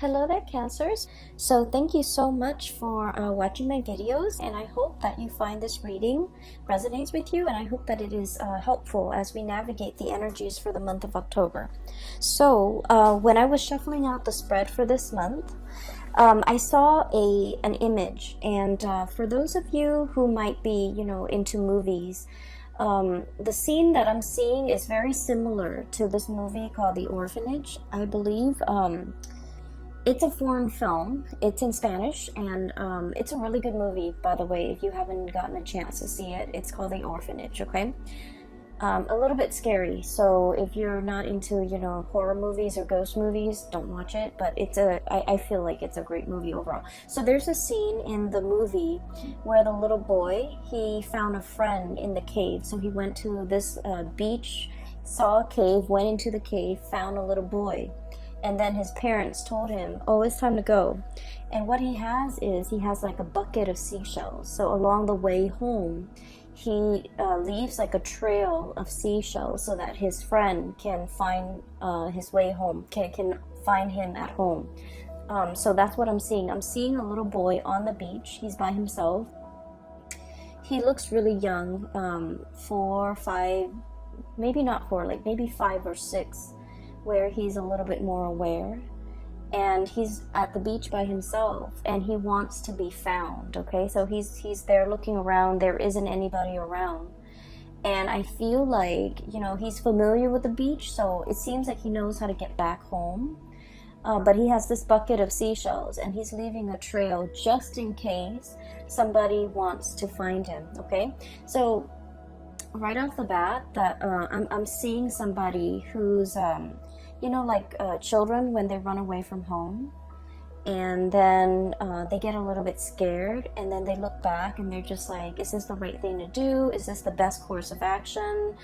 Hello there, Cancers. So thank you so much for watching my videos, and I hope that you find this reading resonates with you, and I hope that it is helpful as we navigate the energies for the month of October. So when I was shuffling out the spread for this month, I saw an image, and for those of you who might be, into movies, the scene that I'm seeing is very similar to this movie called The Orphanage, I believe. It's a foreign film. It's in Spanish, and it's a really good movie, by the way, if you haven't gotten a chance to see it. It's called The Orphanage, okay? A little bit scary, so if you're not into, horror movies or ghost movies, don't watch it, but I feel like it's a great movie overall. So there's a scene in the movie where the little boy, he found a friend in the cave. So he went to this beach, saw a cave, went into the cave, found a little boy. And then his parents told him, oh, it's time to go. And what he has like a bucket of seashells. So along the way home, he leaves like a trail of seashells so that his friend can find his way home, can find him at home. So that's what I'm seeing. I'm seeing a little boy on the beach. He's by himself. He looks really young, 4, 5, maybe not 4, like maybe 5 or 6. Where he's a little bit more aware, and he's at the beach by himself, and he wants to be found. Okay, so he's there looking around. There isn't anybody around, and I feel like he's familiar with the beach, so it seems like he knows how to get back home. But he has this bucket of seashells, and he's leaving a trail just in case somebody wants to find him. Okay, so right off the bat, that I'm seeing somebody who's like children when they run away from home, and then they get a little bit scared, and then they look back and they're just like, is this the right thing to do? Is this the best course of action?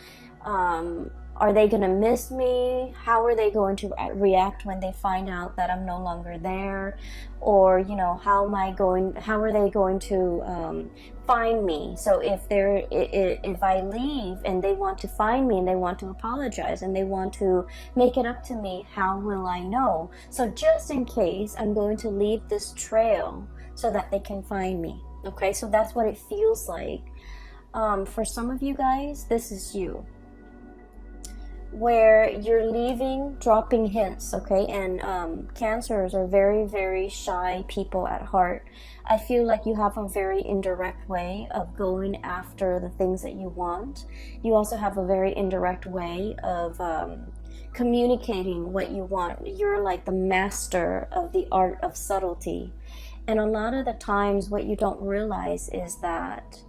Are they going to miss me? How are they going to react when they find out that I'm no longer there? Or, how are they going to find me? So if I leave and they want to find me and they want to apologize and they want to make it up to me, how will I know? So just in case, I'm going to leave this trail so that they can find me. Okay, so that's what it feels like. For some of you guys, this is you, where you're leaving, dropping hints, okay? And Cancers are very, very shy people at heart. I feel like you have a very indirect way of going after the things that you want. You also have a very indirect way of communicating what you want. You're like the master of the art of subtlety. And a lot of the times what you don't realize is that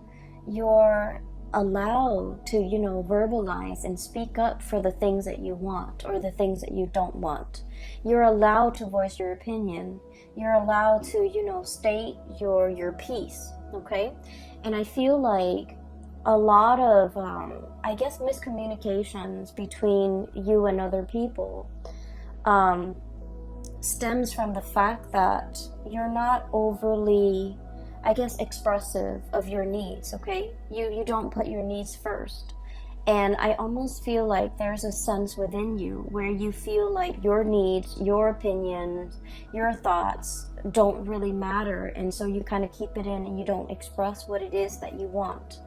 you're allowed to verbalize and speak up for the things that you want or the things that you don't want. You're allowed to voice your opinion. You're allowed to state your piece. Okay, and I feel like a lot of miscommunications between you and other people stems from the fact that you're not overly expressive of your needs. Okay, you don't put your needs first, and I almost feel like there's a sense within you where you feel like your needs, your opinions, your thoughts don't really matter, and so you kind of keep it in and you don't express what it is that you want,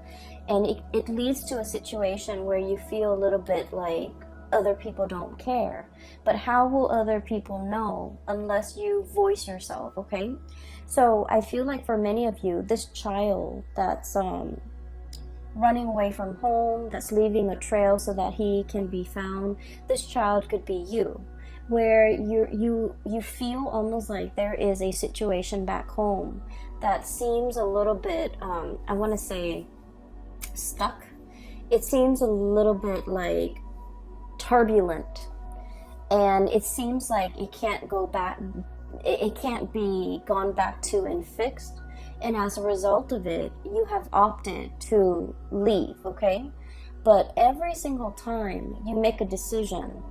and it leads to a situation where you feel a little bit like other people don't care. But how will other people know unless you voice yourself? Okay, so I feel like for many of you, this child that's running away from home, that's leaving a trail so that he can be found, this child could be you, where you feel almost like there is a situation back home that seems a little bit I want to say stuck. It seems a little bit like turbulent, and it seems like it can't go back, it can't be gone back to and fixed, and as a result of it, you have opted to leave. Okay, but every single time you make a decision,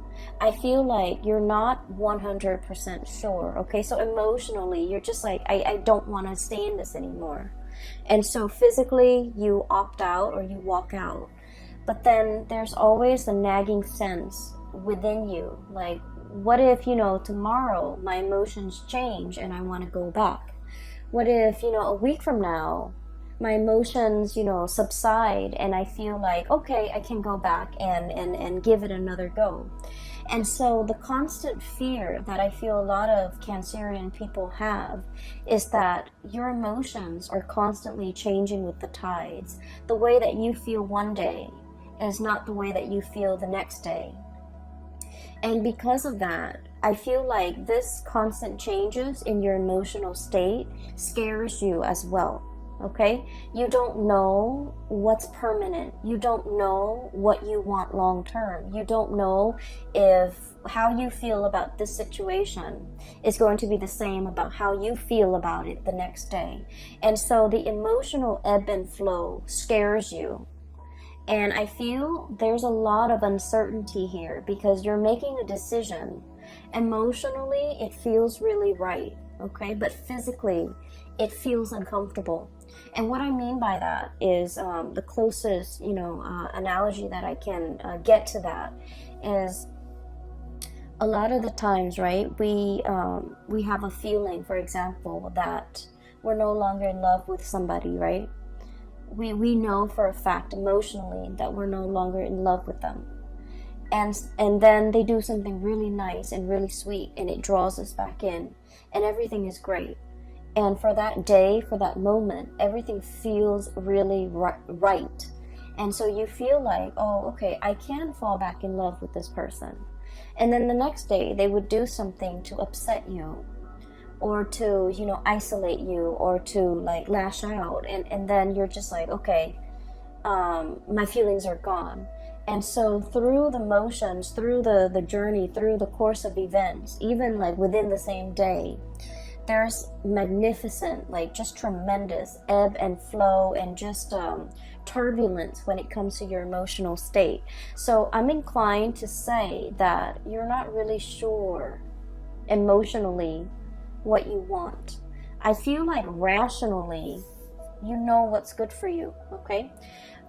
I feel like you're not 100% sure. Okay, so emotionally you're just like, I don't want to stay in this anymore, and so physically you opt out or you walk out. But then there's always a nagging sense within you, like what if, you know, tomorrow my emotions change and I want to go back? What if, you know, a week from now my emotions, you know, subside and I feel like, okay, I can go back and give it another go? And so the constant fear that I feel a lot of Cancerian people have is that your emotions are constantly changing with the tides. The way that you feel one day is not the way that you feel the next day. And because of that, I feel like this constant changes in your emotional state scares you as well. Okay? You don't know what's permanent. You don't know what you want long term. You don't know if how you feel about this situation is going to be the same about how you feel about it the next day. And so the emotional ebb and flow scares you. And I feel there's a lot of uncertainty here because you're making a decision. Emotionally, it feels really right, okay? But physically, it feels uncomfortable. And what I mean by that is the closest, you know, analogy that I can get to that is a lot of the times, right, we have a feeling, for example, that we're no longer in love with somebody, right? We know for a fact emotionally that we're no longer in love with them. And then they do something really nice and really sweet and it draws us back in and everything is great. And for that day, for that moment, everything feels really right. And so you feel like, oh, okay, I can fall back in love with this person. And then the next day they would do something to upset you or to, you know, isolate you or to like lash out. And then you're just like, okay, my feelings are gone. And so through the motions, through the journey, through the course of events, even like within the same day, there's magnificent, like just tremendous ebb and flow and just turbulence when it comes to your emotional state. So I'm inclined to say that you're not really sure emotionally what you want. I feel like rationally you know what's good for you, okay?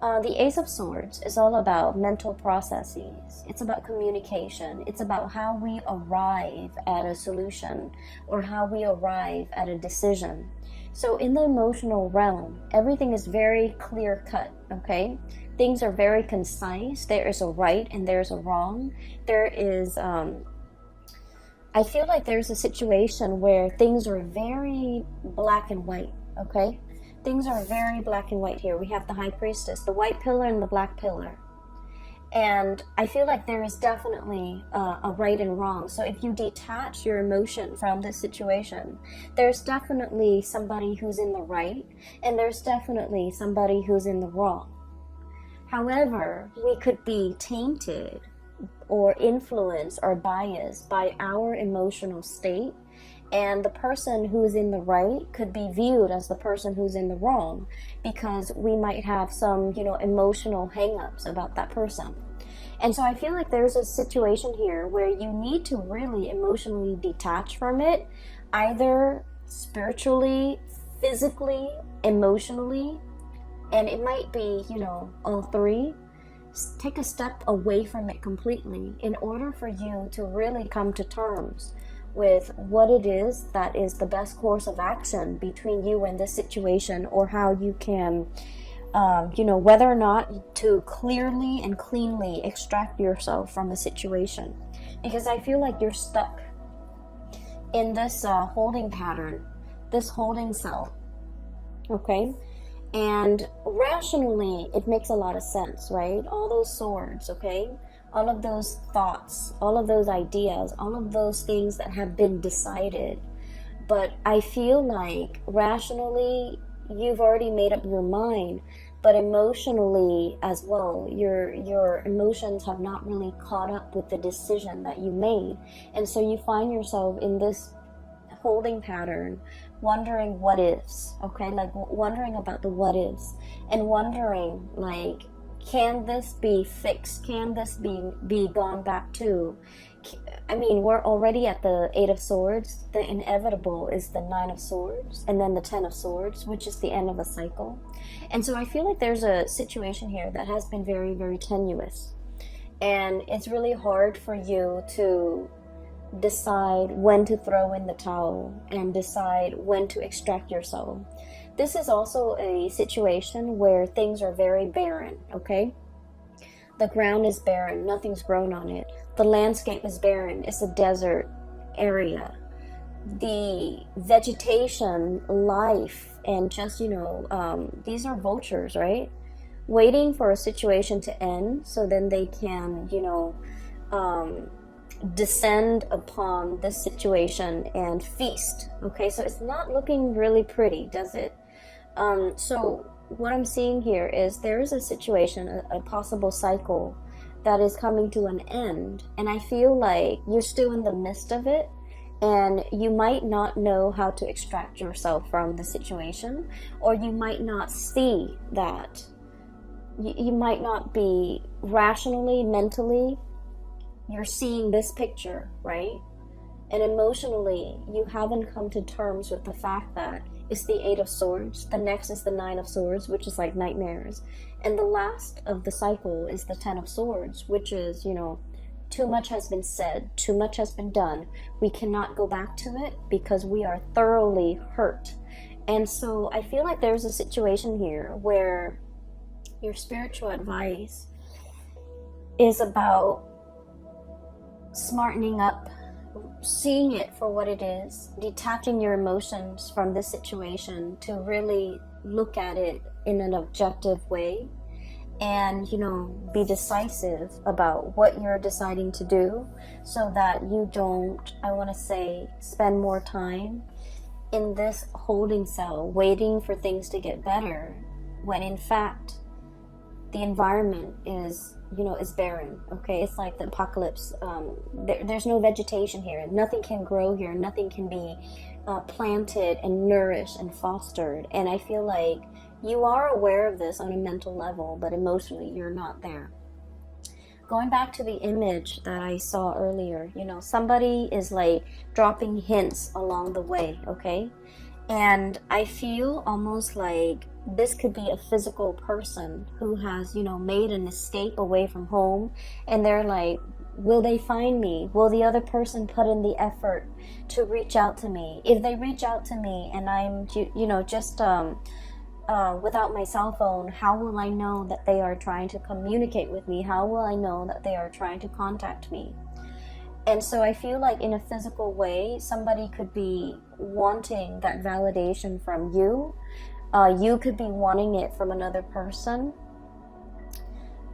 The Ace of Swords is all about mental processes. It's about communication. It's about how we arrive at a solution or how we arrive at a decision. So in the emotional realm, everything is very clear cut, okay? Things are very concise. There is a right and there's a wrong. There is, I feel like there's a situation where things are very black and white, okay? Things are very black and white here. We have the High Priestess, the white pillar and the black pillar. And I feel like there is definitely a right and wrong. So if you detach your emotion from this situation, there's definitely somebody who's in the right and there's definitely somebody who's in the wrong. However, we could be tainted or influenced or biased by our emotional state. And the person who's in the right could be viewed as the person who's in the wrong because we might have some, you know, emotional hang-ups about that person. And so I feel like there's a situation here where you need to really emotionally detach from it, either spiritually, physically, emotionally, and it might be, you know, all three. Take a step away from it completely in order for you to really come to terms with what it is that is the best course of action between you and this situation, or how you can, you know, whether or not to clearly and cleanly extract yourself from a situation. Because I feel like you're stuck in this holding pattern, this holding cell, okay? And rationally, it makes a lot of sense, right? All those swords, okay? All of those thoughts, all of those ideas, all of those things that have been decided. But I feel like rationally, you've already made up your mind, but emotionally as well, your emotions have not really caught up with the decision that you made. And so you find yourself in this holding pattern, wondering what ifs, okay? Like wondering about the what ifs and wondering like, can this be fixed? Can this be gone back to? I mean, we're already at the Eight of Swords. The inevitable is the Nine of Swords and then the Ten of Swords, which is the end of a cycle. And so I feel like there's a situation here that has been very, very tenuous. And it's really hard for you to decide when to throw in the towel and decide when to extract your soul. This is also a situation where things are very barren, okay? The ground is barren, nothing's grown on it. The landscape is barren, it's a desert area. The vegetation, life, and just, these are vultures, right? Waiting for a situation to end so then they can, descend upon this situation and feast. Okay, so it's not looking really pretty, does it? So what I'm seeing here is there is a situation, a possible cycle that is coming to an end, and I feel like you're still in the midst of it, and you might not know how to extract yourself from the situation, or you might not see that. You might not be rationally, mentally, you're seeing this picture, right? And emotionally, you haven't come to terms with the fact that it's the 8 of Swords. The next is the 9 of Swords, which is like nightmares. And the last of the cycle is the 10 of Swords, which is, too much has been said, too much has been done. We cannot go back to it because we are thoroughly hurt. And so I feel like there's a situation here where your spiritual advice is about smartening up, seeing it for what it is, detaching your emotions from this situation to really look at it in an objective way, and be decisive about what you're deciding to do, so that you don't, I want to say, spend more time in this holding cell waiting for things to get better, when in fact the environment is barren. Okay, it's like the apocalypse. There's no vegetation here, nothing can grow here, nothing can be planted and nourished and fostered. And I feel like you are aware of this on a mental level, but emotionally you're not there. Going back to the image that I saw earlier, somebody is like dropping hints along the way, okay? And I feel almost like this could be a physical person who has, made an escape away from home, and they're like, will they find me? Will the other person put in the effort to reach out to me? If they reach out to me and I'm, just without my cell phone, how will I know that they are trying to communicate with me? How will I know that they are trying to contact me? And so I feel like in a physical way, somebody could be wanting that validation from you. You could be wanting it from another person.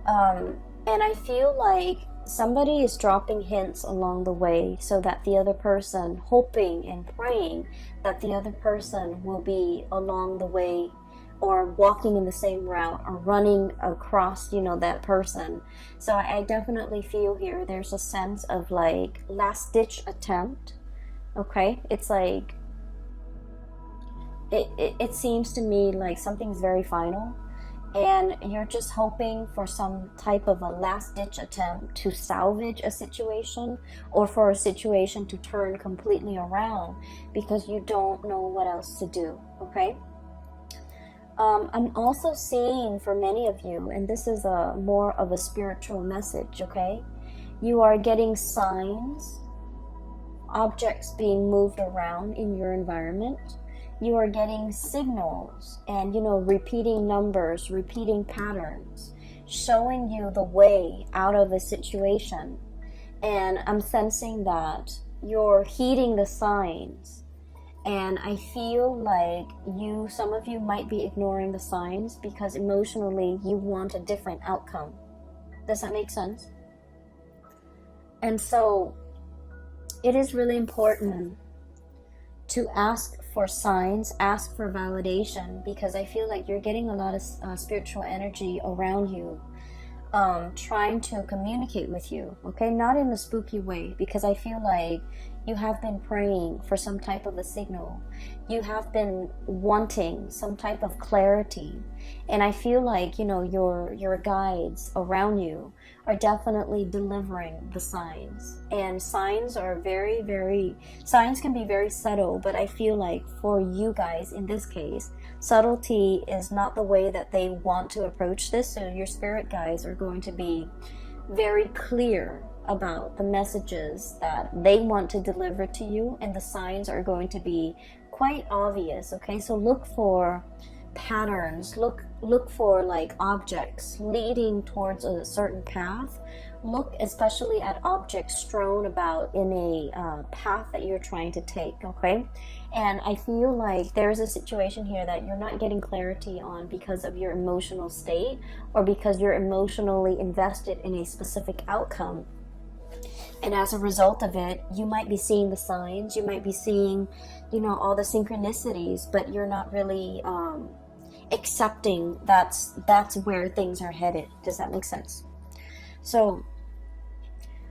And I feel like somebody is dropping hints along the way so that the other person, hoping and praying that the other person will be along the way, or walking in the same route, or running across, that person. So I definitely feel here there's a sense of like last ditch attempt. Okay, it's like it seems to me like something's very final, and you're just hoping for some type of a last ditch attempt to salvage a situation, or for a situation to turn completely around, because you don't know what else to do. Okay, I'm also seeing for many of you, and this is a more of a spiritual message, okay? You are getting signs, objects being moved around in your environment. You are getting signals and, repeating numbers, repeating patterns, showing you the way out of a situation. And I'm sensing that you're heeding the signs. And I feel like some of you might be ignoring the signs because emotionally you want a different outcome. Does that make sense? And so it is really important to ask for signs, ask for validation, because I feel like you're getting a lot of spiritual energy around you, trying to communicate with you, okay? Not in a spooky way, because I feel like you have been praying for some type of a signal. You have been wanting some type of clarity. And I feel like, your guides around you are definitely delivering the signs. And signs can be very subtle, but I feel like for you guys in this case, subtlety is not the way that they want to approach this. So your spirit guides are going to be very clear about the messages that they want to deliver to you, and the signs are going to be quite obvious. Okay, so look for patterns, look for like objects leading towards a certain path. Look especially at objects strewn about in a path that you're trying to take. Okay, and I feel like there's a situation here that you're not getting clarity on because of your emotional state, or because you're emotionally invested in a specific outcome. And as a result of it, you might be seeing the signs, you might be seeing, you know, all the synchronicities, but you're not really accepting that's where things are headed. Does that make sense? So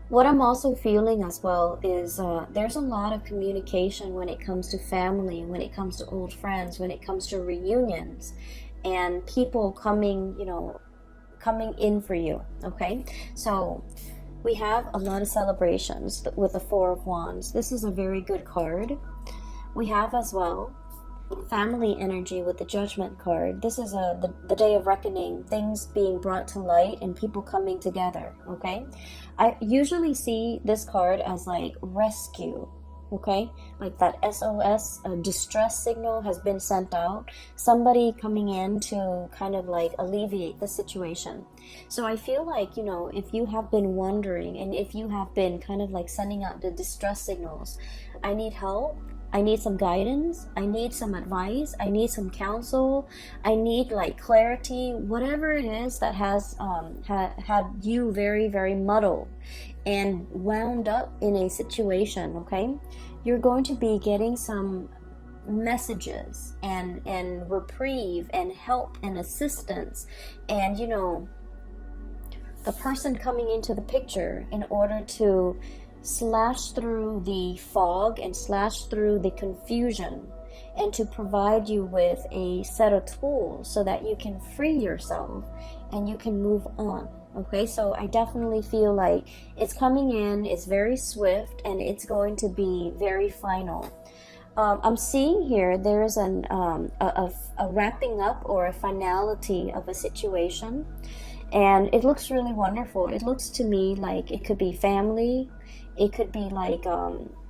what I'm also feeling as well is there's a lot of communication when it comes to family, when it comes to old friends, when it comes to reunions, and people coming, you know, coming in for you. Okay, so we have a lot of celebrations with the Four of Wands. This is a very good card. We have as well family energy with the Judgment card. This is the day of reckoning, things being brought to light and people coming together. Okay, I usually see this card as like rescue. Okay, like that SOS, a distress signal has been sent out, somebody coming in to kind of like alleviate the situation. So I feel like, you know, if you have been wondering, and if you have been kind of like sending out the distress signals, I need help, I need some guidance, I need some advice, I need some counsel, I need like clarity, whatever it is that has had you very, very muddled and wound up in a situation. Okay, you're going to be getting some messages and reprieve and help and assistance, and you know, the person coming into the picture in order to slash through the fog and slash through the confusion, and to provide you with a set of tools so that you can free yourself and you can move on. Okay, so I definitely feel like it's coming in, it's very swift, and it's going to be very final. I'm seeing here there is a wrapping up or a finality of a situation, and it looks really wonderful. It looks to me like it could be family, it could be like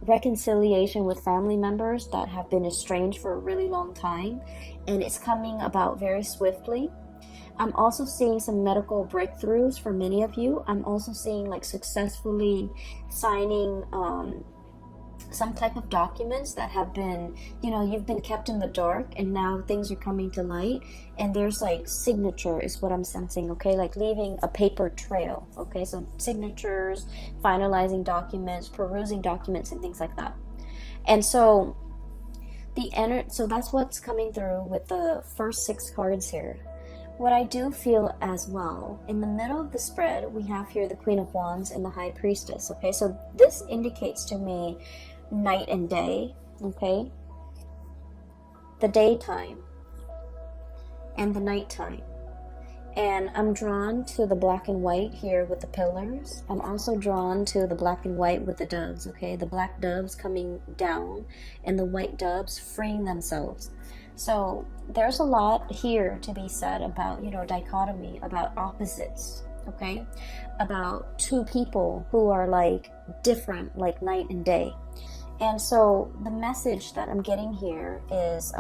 reconciliation with family members that have been estranged for a really long time, and it's coming about very swiftly. I'm also seeing some medical breakthroughs for many of you. I'm also seeing like successfully signing some type of documents that have been, you know, you've been kept in the dark, and now things are coming to light, and there's like signature is what I'm sensing. Okay, like leaving a paper trail. Okay, so signatures, finalizing documents, perusing documents, and things like that. And so so that's what's coming through with the first 6 cards here. What I do feel as well, in the middle of the spread, we have here the Queen of Wands and the High Priestess. Okay, so this indicates to me night and day. Okay, the daytime and the nighttime. And I'm drawn to the black and white here with the pillars. I'm also drawn to the black and white with the doves. Okay, the black doves coming down and the white doves freeing themselves. So there's a lot here to be said about, you know, dichotomy, about opposites. Okay, about 2 people who are like different, like night and day. And so the message that I'm getting here is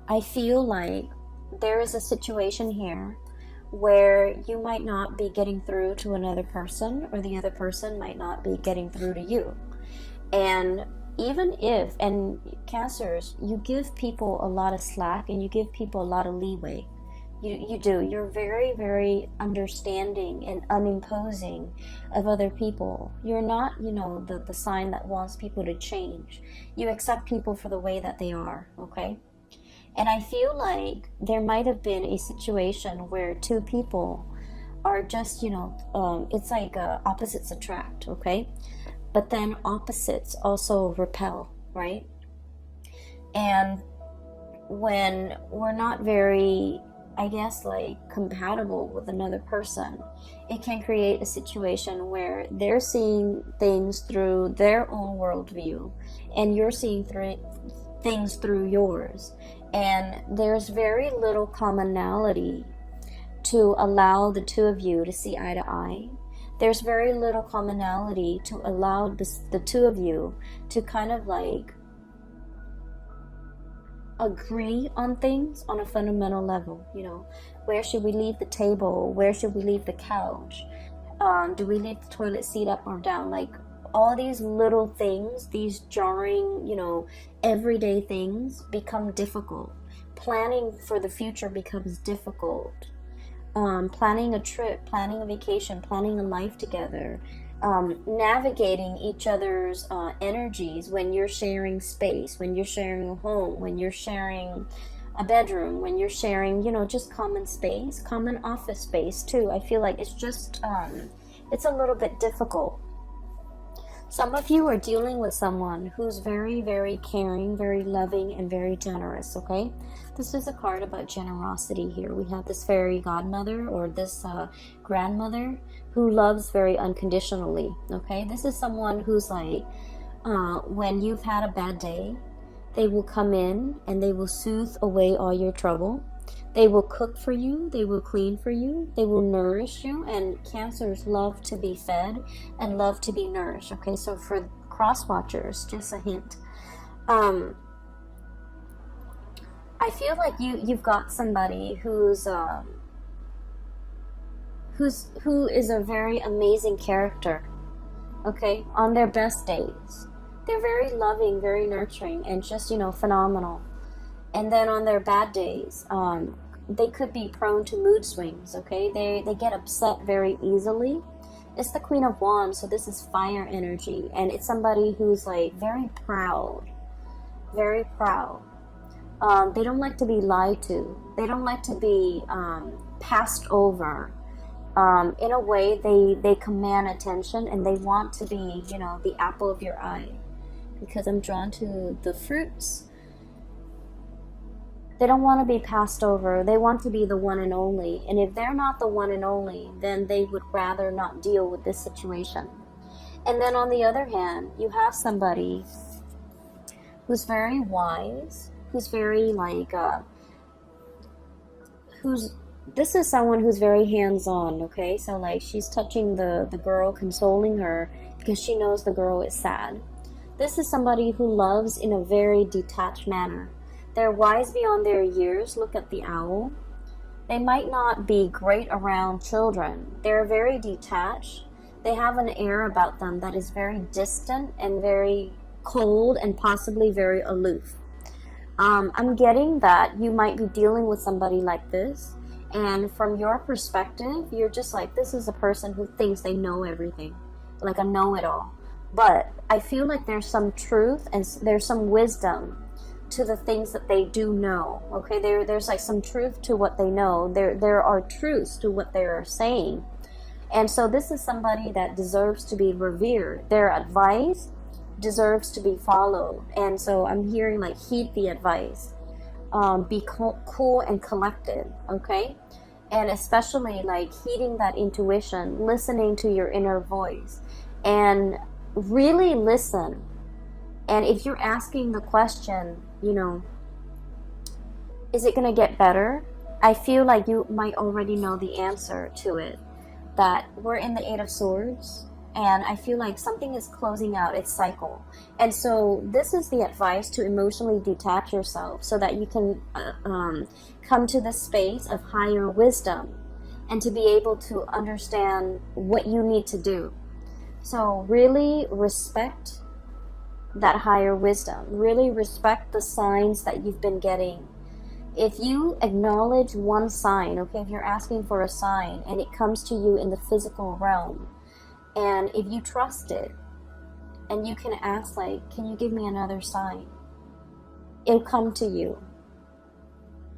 I feel like there is a situation here where you might not be getting through to another person, or the other person might not be getting through to you. And even if, and Cancers, you give people a lot of slack and you give people a lot of leeway. You do. You're very, very understanding and unimposing of other people. You're not, you know, the sign that wants people to change. You accept people for the way that they are, okay? And I feel like there might have been a situation where 2 people are just, you know, it's like opposites attract, okay? But then opposites also repel, right? And when we're not very, I guess, like compatible with another person, it can create a situation where they're seeing things through their own worldview and you're seeing things through yours. And there's very little commonality to allow the 2 of you to see eye to eye. There's very little commonality to allow the two of you to kind of like agree on things on a fundamental level. You know, where should we leave the table? Where should we leave the couch? Do we leave the toilet seat up or down? Like, all these little things, these jarring, you know, everyday things become difficult. Planning for the future becomes difficult. Planning a trip, planning a vacation, planning a life together, navigating each other's energies when you're sharing space, when you're sharing a home, when you're sharing a bedroom, when you're sharing, you know, just common space, common office space too. I feel like it's just, it's a little bit difficult. Some of you are dealing with someone who's very, very caring, very loving, and very generous, okay? This is a card about generosity here. We have this fairy godmother or this grandmother who loves very unconditionally, okay? This is someone who's like, when you've had a bad day, they will come in and they will soothe away all your trouble. They will cook for you, they will clean for you, they will nourish you, and Cancers love to be fed and love to be nourished, okay? So for cross watchers, just a hint. I feel like you've got somebody who is a very amazing character, okay? On their best days, they're very loving, very nurturing, and just, you know, phenomenal. And then on their bad days, they could be prone to mood swings, okay? They get upset very easily. It's the Queen of Wands, so this is fire energy. And it's somebody who's like very proud. Very proud. They don't like to be lied to. They don't like to be passed over. In a way, they command attention and they want to be, you know, the apple of your eye. Because I'm drawn to the fruits. They don't want to be passed over. They want to be the one and only. And if they're not the one and only, then they would rather not deal with this situation. And then on the other hand, you have somebody who's very wise, who's very like, this is someone who's very hands-on, okay? So like she's touching the girl, consoling her because she knows the girl is sad. This is somebody who loves in a very detached manner. They're wise beyond their years. Look at the owl. They might not be great around children. They're very detached. They have an air about them that is very distant and very cold and possibly very aloof. I'm getting that you might be dealing with somebody like this. And from your perspective, you're just like, this is a person who thinks they know everything. Like a know-it-all. But I feel like there's some truth and there's some wisdom to the things that they do know, okay? There's like some truth to what they know. There are truths to what they are saying. And so this is somebody that deserves to be revered. Their advice deserves to be followed. And so I'm hearing like, heed the advice. Be cool and collected, okay? And especially like heeding that intuition, listening to your inner voice, and really listen. And if you're asking the question, you know, is it going to get better? I feel like you might already know the answer to it. That we're in the Eight of Swords, and I feel like something is closing out its cycle. And so this is the advice to emotionally detach yourself so that you can come to the space of higher wisdom and to be able to understand what you need to do. So really respect that higher wisdom. Really respect the signs that you've been getting. If you acknowledge one sign, okay, if you're asking for a sign and it comes to you in the physical realm, and if you trust it, and you can ask like, can you give me another sign? It'll come to you.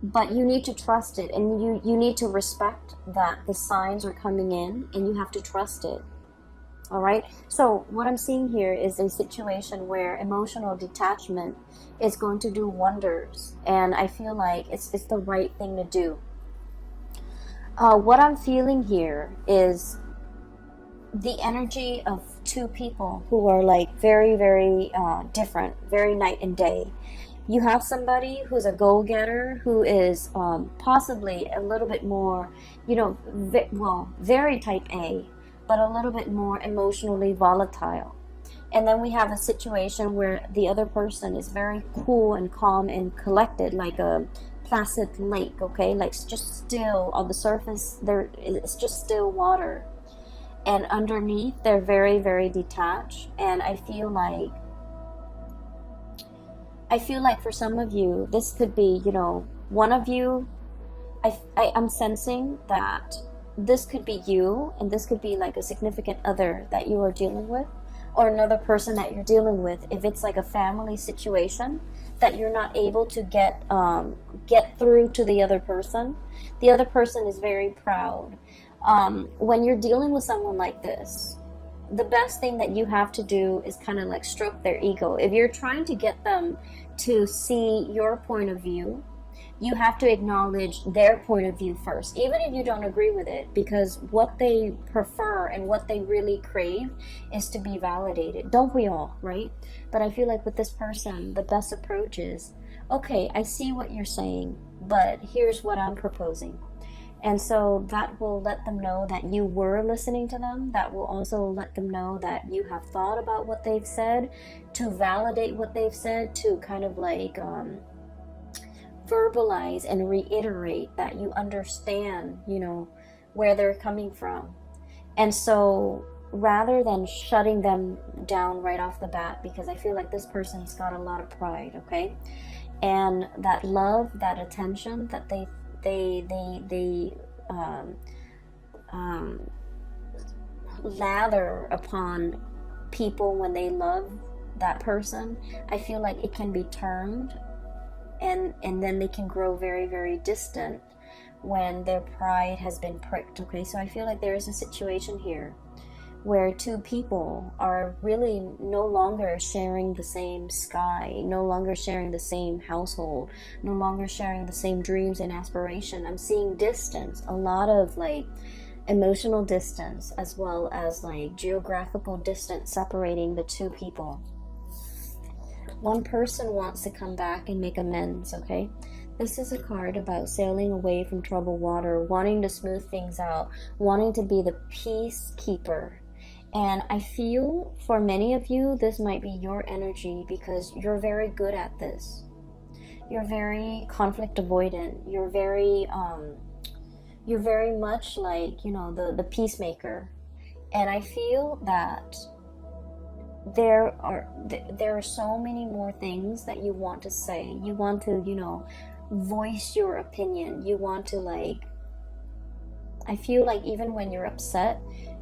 But you need to trust it, and you need to respect that the signs are coming in, and you have to trust it. All right. So what I'm seeing here is a situation where emotional detachment is going to do wonders. And I feel like it's the right thing to do. What I'm feeling here is the energy of two people who are like very, very different, very night and day. You have somebody who's a go-getter, who is possibly a little bit more, you know, very type A. but a little bit more emotionally volatile. And then we have a situation where the other person is very cool and calm and collected, like a placid lake, okay? Like it's just still on the surface, there it's just still water. And underneath, they're very, very detached. And I feel like for some of you, this could be, you know, one of you, I'm sensing that this could be you, and this could be like a significant other that you are dealing with, or another person that you're dealing with. If it's like a family situation that you're not able to get through to the other person is very proud. When you're dealing with someone like this, the best thing that you have to do is kind of like stroke their ego. If you're trying to get them to see your point of view, you have to acknowledge their point of view first, even if you don't agree with it, because what they prefer and what they really crave is to be validated. Don't we all, right? But I feel like with this person, the best approach is, okay, I see what you're saying, but here's what I'm proposing. And so that will let them know that you were listening to them. That will also let them know that you have thought about what they've said, to validate what they've said, to kind of like verbalize and reiterate that you understand, you know, where they're coming from. And so rather than shutting them down right off the bat, because I feel like this person's got a lot of pride, okay? And that love, that attention that they lather upon people when they love that person, I feel like it can be turned, and then they can grow very, very distant when their pride has been pricked, okay? So I feel like there is a situation here where two people are really no longer sharing the same sky, no longer sharing the same household, no longer sharing the same dreams and aspiration. I'm seeing distance, a lot of like emotional distance, as well as like geographical distance separating the two people. One person wants to come back and make amends, okay? This is a card about sailing away from troubled water, wanting to smooth things out, wanting to be the peacekeeper. And I feel for many of you, this might be your energy, because you're very good at this. You're very conflict avoidant. You're very much like, you know, the peacemaker. And I feel that there are so many more things that you want to say. You want to, you know, voice your opinion. You want to, like, I feel like even when you're upset,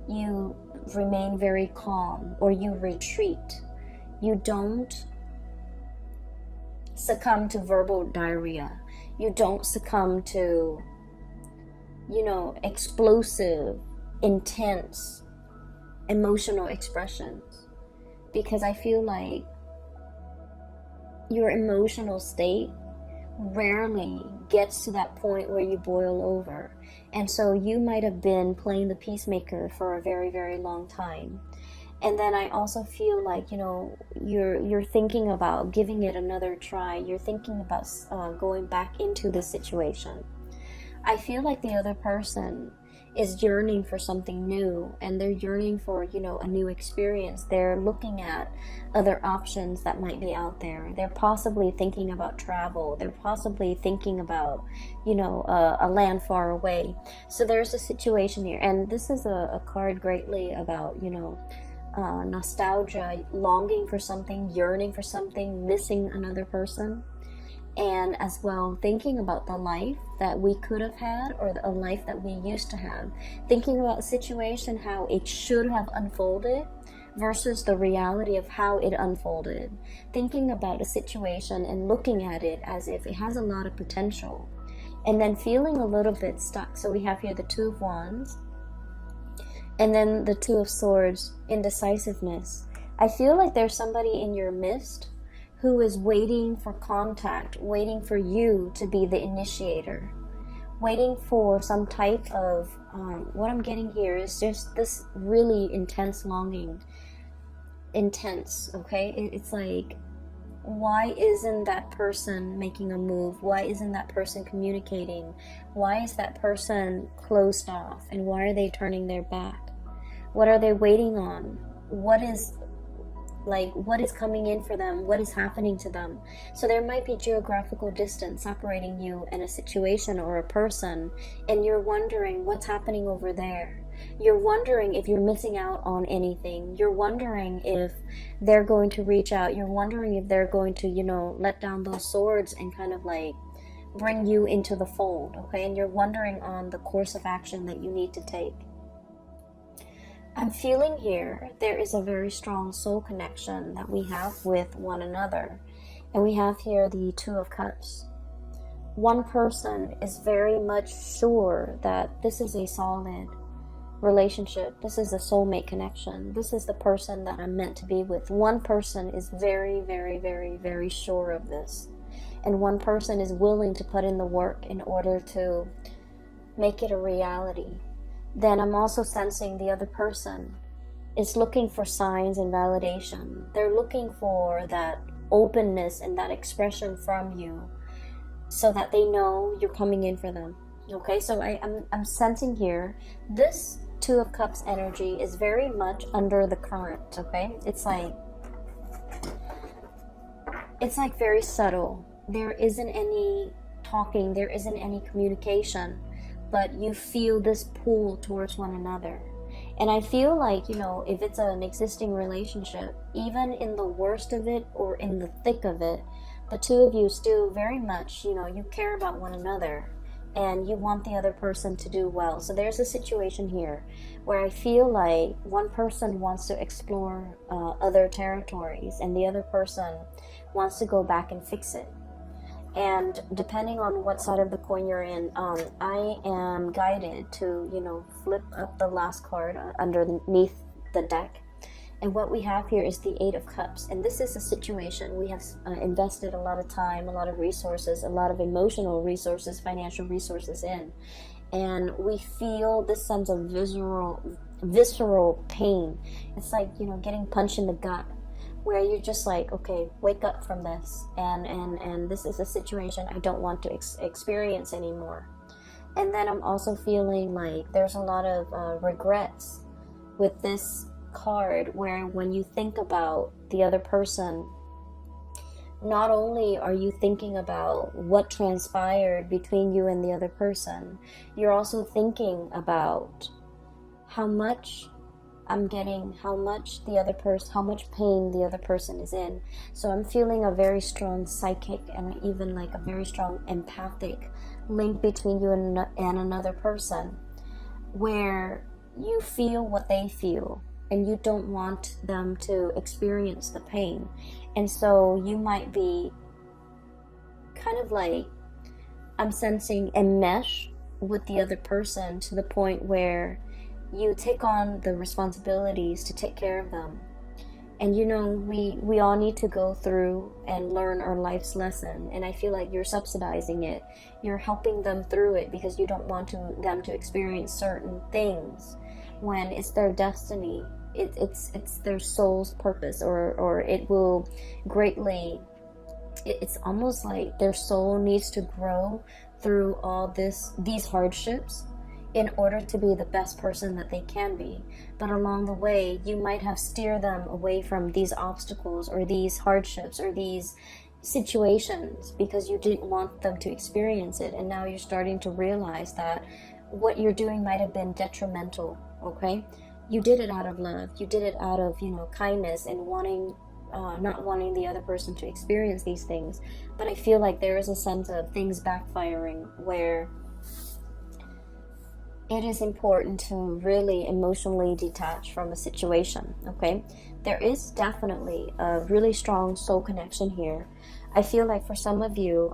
you remain very calm, or you retreat. You don't succumb to verbal diarrhea. You don't succumb to, you know, explosive, intense emotional expressions. Because I feel like your emotional state rarely gets to that point where you boil over. And so you might have been playing the peacemaker for a very, very long time. And then I also feel like, you know, you're thinking about giving it another try. You're thinking about going back into the situation. I feel like the other person is yearning for something new, and they're yearning for, you know, a new experience. They're looking at other options that might be out there. They're possibly thinking about travel. They're possibly thinking about, you know, a land far away. So there's a situation here, and this is a card greatly about, you know, nostalgia, longing for something, yearning for something, missing another person. And as well, thinking about the life that we could have had, or a life that we used to have. Thinking about a situation, how it should have unfolded versus the reality of how it unfolded. Thinking about a situation and looking at it as if it has a lot of potential. And then feeling a little bit stuck. So we have here the Two of Wands. And then the Two of Swords, indecisiveness. I feel like there's somebody in your midst who is waiting for contact, waiting for you to be the initiator, waiting for some type of, what I'm getting here is just this really intense longing. Intense, okay? It's like, why isn't that person making a move? Why isn't that person communicating? Why is that person closed off? And why are they turning their back? What are they waiting on? What is coming in for them? What is happening to them? So there might be geographical distance separating you and a situation or a person, and you're wondering what's happening over there. You're wondering if you're missing out on anything. You're wondering if they're going to reach out. You're wondering if they're going to, let down those swords and kind of like bring you into the fold, okay? And you're wondering on the course of action that you need to take. I'm feeling here there is a very strong soul connection that we have with one another. And we have here the Two of Cups. One person is very much sure that this is a solid relationship. This is a soulmate connection. This is the person that I'm meant to be with. One person is very, very, very, very sure of this. And one person is willing to put in the work in order to make it a reality. Then I'm also sensing the other person is looking for signs and validation. They're looking for that openness and that expression from you so that they know you're coming in for them. Okay, so I'm sensing here this Two of Cups energy is very much under the current, okay? It's like very subtle. There isn't any talking, there isn't any communication, but you feel this pull towards one another. And I feel like, if it's an existing relationship, even in the worst of it or in the thick of it, the two of you still very much, you care about one another and you want the other person to do well. So there's a situation here where I feel like one person wants to explore other territories and the other person wants to go back and fix it. And depending on what side of the coin you're in, I am guided to, flip up the last card underneath the deck. And what we have here is the Eight of Cups. And this is a situation we have invested a lot of time, a lot of resources, a lot of emotional resources, financial resources in. And we feel this sense of visceral pain. It's like, getting punched in the gut, where you're just like, okay, wake up from this. And this is a situation I don't want to experience anymore. And then I'm also feeling like there's a lot of regrets with this card, where when you think about the other person, not only are you thinking about what transpired between you and the other person, you're also thinking about how much I'm getting, how much pain the other person is in. So I'm feeling a very strong psychic and even like a very strong empathic link between you and another person, where you feel what they feel and you don't want them to experience the pain. And so you might be kind of like, I'm sensing, enmesh with the other person to the point where you take on the responsibilities to take care of them. And we all need to go through and learn our life's lesson, and I feel like you're subsidizing it. You're helping them through it because you don't want them to experience certain things when it's their destiny. It's their soul's purpose, or it will greatly, it's almost like their soul needs to grow through all these hardships in order to be the best person that they can be. But along the way, you might have steered them away from these obstacles or these hardships or these situations because you didn't want them to experience it. And now you're starting to realize that what you're doing might have been detrimental, okay? You did it out of love. You did it out of, kindness and not wanting the other person to experience these things. But I feel like there is a sense of things backfiring where it is important to really emotionally detach from a situation, okay? There is definitely a really strong soul connection here. I feel like for some of you,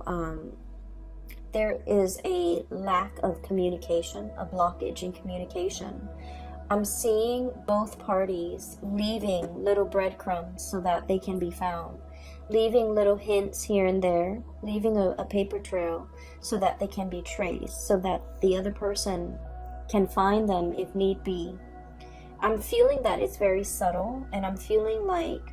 there is a lack of communication, a blockage in communication. I'm seeing both parties leaving little breadcrumbs so that they can be found, leaving little hints here and there, leaving a paper trail so that they can be traced, so that the other person can find them if need be. I'm feeling that it's very subtle, and I'm feeling like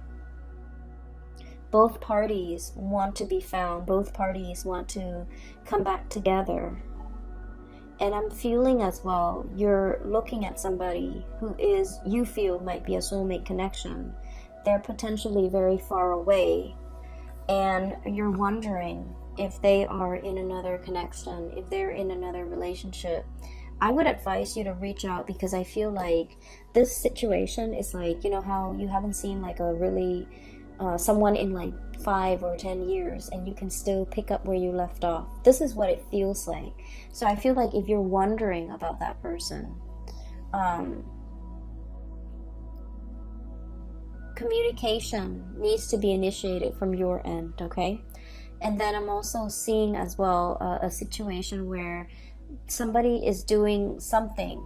both parties want to be found, both parties want to come back together. And I'm feeling as well, you're looking at somebody who you feel might be a soulmate connection. They're potentially very far away, and you're wondering if they are in another connection, if they're in another relationship. I would advise you to reach out, because I feel like this situation is like, you know how you haven't seen like a really someone in like 5 or 10 years, and you can still pick up where you left off. This is what it feels like. So I feel like if you're wondering about that person, communication needs to be initiated from your end, okay? And then I'm also seeing as well a situation where somebody is doing something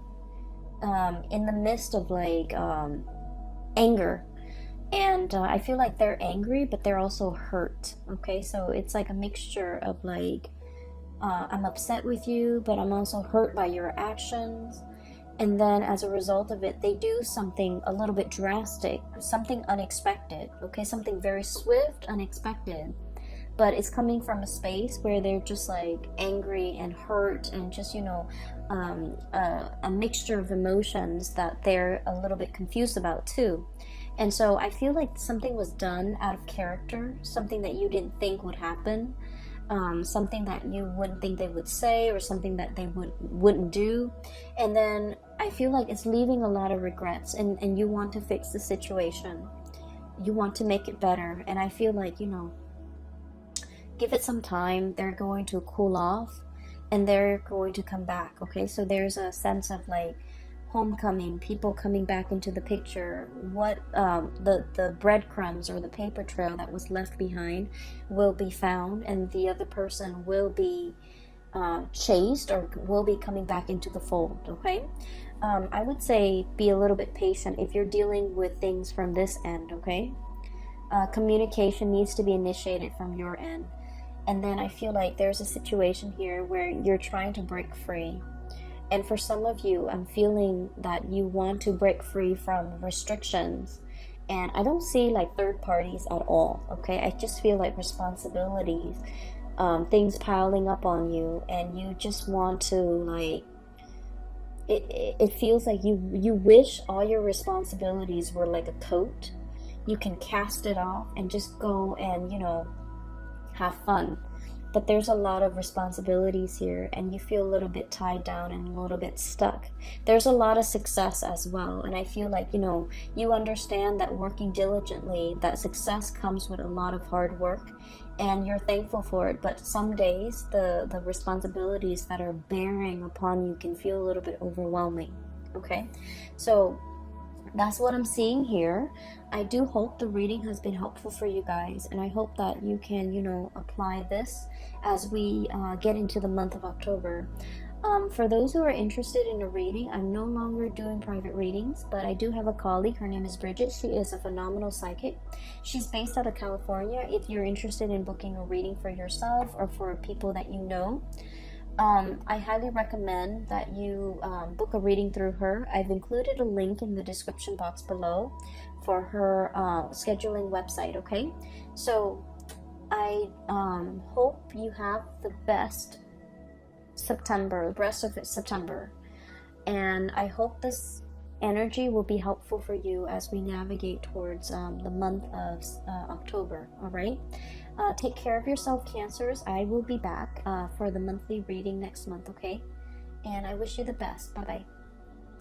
in the midst of like anger. And I feel like they're angry, but they're also hurt, okay? So it's like a mixture of like, I'm upset with you, but I'm also hurt by your actions. And then as a result of it, they do something a little bit drastic, something unexpected, okay? Something very swift, unexpected. But it's coming from a space where they're just like angry and hurt, and just, you know, a mixture of emotions that they're a little bit confused about too. And so I feel like something was done out of character, something that you didn't think would happen, something that you wouldn't think they would say, or something that they wouldn't do. And then I feel like it's leaving a lot of regrets, and you want to fix the situation. You want to make it better. And I feel like, you know, give it some time. They're going to cool off, and they're going to come back, okay? So there's a sense of like homecoming, people coming back into the picture. What the breadcrumbs or the paper trail that was left behind will be found, and the other person will be chased, or will be coming back into the fold, okay? I would say be a little bit patient if you're dealing with things from this end, okay? Communication needs to be initiated from your end. And then I feel like there's a situation here where you're trying to break free. And for some of you, I'm feeling that you want to break free from restrictions. And I don't see like third parties at all, okay? I just feel like responsibilities, things piling up on you, and you just want to like, it feels like you wish all your responsibilities were like a coat. You can cast it off and just go and, you know, have fun. But there's a lot of responsibilities here, and you feel a little bit tied down and a little bit stuck. There's a lot of success as well, and I feel like, you know, you understand that working diligently, that success comes with a lot of hard work, and you're thankful for it. But some days the responsibilities that are bearing upon you can feel a little bit overwhelming, okay? So that's what I'm seeing here. I do hope the reading has been helpful for you guys, and I hope that you can, you know, apply this as we get into the month of October. For those who are interested in a reading, I'm no longer doing private readings, but I do have a colleague. Her name is Bridget. She is a phenomenal psychic. She's based out of California. If you're interested in booking a reading for yourself or for people that you know, I highly recommend that you book a reading through her. I've included a link in the description box below for her scheduling website, okay? So I hope you have the best September, the rest of September, and I hope this energy will be helpful for you as we navigate towards the month of October, all right? Take care of yourself, Cancers. I will be back for the monthly reading next month, okay? And I wish you the best. Bye-bye.